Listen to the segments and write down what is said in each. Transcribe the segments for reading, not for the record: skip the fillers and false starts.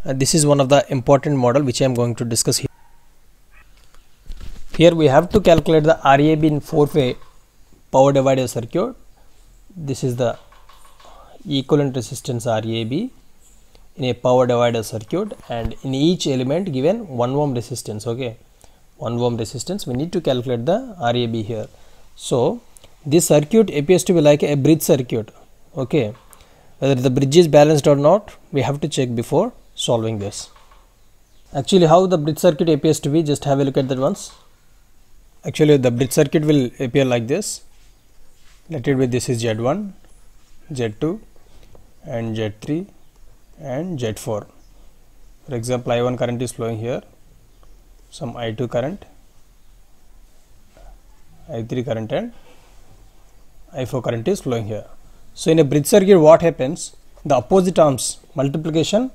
this is one of the important model which I am going to discuss here. Here we have to calculate the RAB in 4-way power divider circuit. This is the equivalent resistance RAB in a power divider circuit, and in each element given 1 ohm resistance. Okay, 1 ohm resistance, we need to calculate the RAB here. So this circuit appears to be like a bridge circuit. Okay, whether the bridge is balanced or not, we have to check before solving this. Actually, how the bridge circuit appears to be, just have a look at that once. Actually, the bridge circuit will appear like this. Let it be, this is Z1, Z2 and Z3 and Z4. For example, I1 current is flowing here, some I2 current, I3 current and I4 current is flowing here. So in a bridge circuit, what happens? The opposite arms multiplication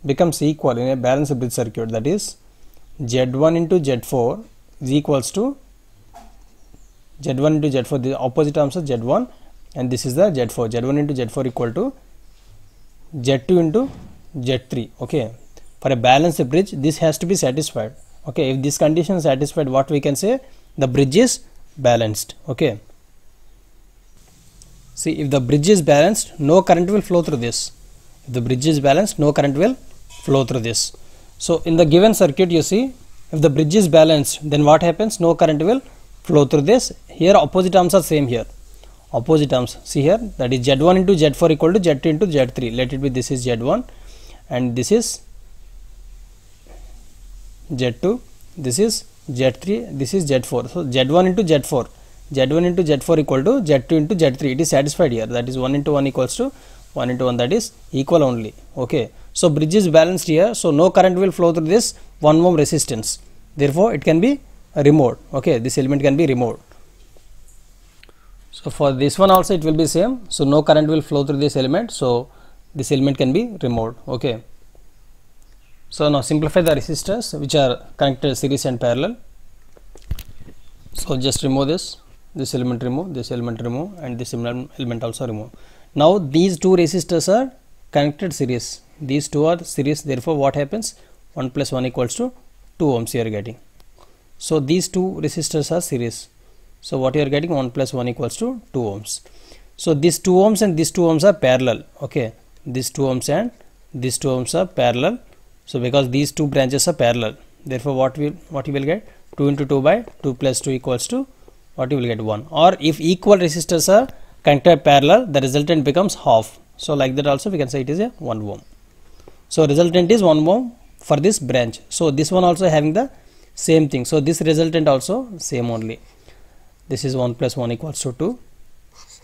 becomes equal in a balanced bridge circuit. That is, Z1 into Z4 is equals to Z1 into Z4. The opposite arms are Z1 and this is the Z4. Z1 into Z4 equal to Z2 into Z3. Okay, for a balanced bridge, this has to be satisfied. Okay, if this condition is satisfied, what we can say? The bridge is balanced. Okay, see, if the bridge is balanced, no current will flow through this. If the bridge is balanced, no current will flow through this. So in the given circuit, you see, if the bridge is balanced, then what happens? No current will flow through this. Here opposite arms are same here. Opposite arms, see here, that is Z1 into Z4 equal to Z2 into Z3. Let it be, this is Z1 and this is Z2, this is Z3, this is Z4. So Z1 into Z4, Z1 into Z4 equal to Z2 into Z3. It is satisfied here. That is 1 into 1 equals to 1 into 1, that is equal only. Okay, so bridge is balanced here, so no current will flow through this 1 ohm resistance. Therefore it can be removed. Okay, this element can be removed. So for this one also it will be same. So no current will flow through this element, so this element can be removed. Okay, so now simplify the resistors which are connected series and parallel. So just remove this element, remove this element, remove, and this element also remove. Now these two resistors are connected series. These two are series. Therefore what happens? 1 plus 1 equals to 2 ohms you are getting. So these two resistors are series. So what you are getting? 1 plus 1 equals to 2 ohms. So these 2 ohms and these 2 ohms are parallel. Okay, these 2 ohms and these 2 ohms are parallel. So because these two branches are parallel, therefore what you will get? 2 into 2 by 2 plus 2 equals to, what you will get? 1. Or if equal resistors are connected parallel, the resultant becomes half. So like that also we can say it is a 1 ohm. So resultant is 1 ohm for this branch. So this one also having the same thing. So this resultant also same only. This is 1 plus 1 equals to 2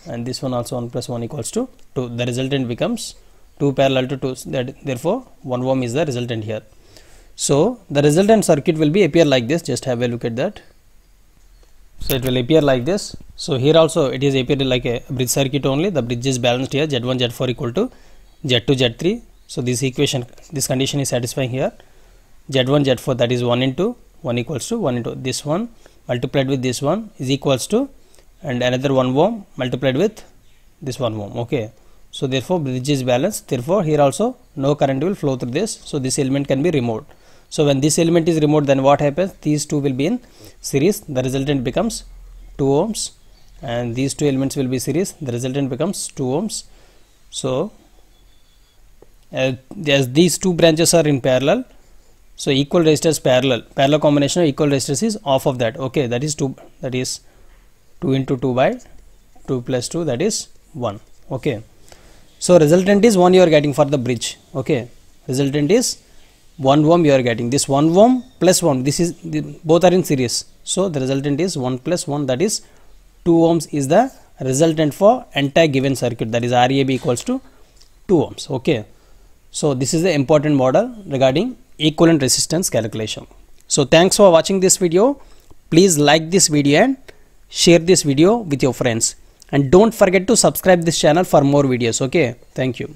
and this one also 1 plus 1 equals to 2. The resultant becomes 2 parallel to 2. That therefore 1 ohm is the resultant here. So the resultant circuit will be appear like this. Just have a look at that. So it will appear like this. So here also it is appearing like a bridge circuit only. The bridge is balanced here. Z1 Z4 equal to Z2 Z3. So this equation, this condition is satisfying here. Z1 Z4, that is 1 into 1 equals to 1 into this one multiplied with this one is equals to, and another 1 ohm multiplied with this 1 ohm. Okay, so therefore bridge is balanced. Therefore here also no current will flow through this. So this element can be removed. So when this element is removed, then what happens? These two will be in series. The resultant becomes 2 ohms and these two elements will be series. The resultant becomes 2 ohms. So as these two branches are in parallel, so equal resistors parallel combination of equal resistors is half of that. Okay, that is 2, that is 2 into 2 by 2 plus 2, that is 1. Okay, so resultant is 1 you are getting for the bridge. Okay, resultant is 1 ohm you are getting. This 1 ohm plus 1, this is both are in series. So the resultant is 1 plus 1, that is 2 ohms is the resultant for entire given circuit. That is RAB equals to 2 ohms. Okay, so this is the important model regarding equivalent resistance calculation. So thanks for watching this video. Please like this video and share this video with your friends, and don't forget to subscribe this channel for more videos. Okay, thank you.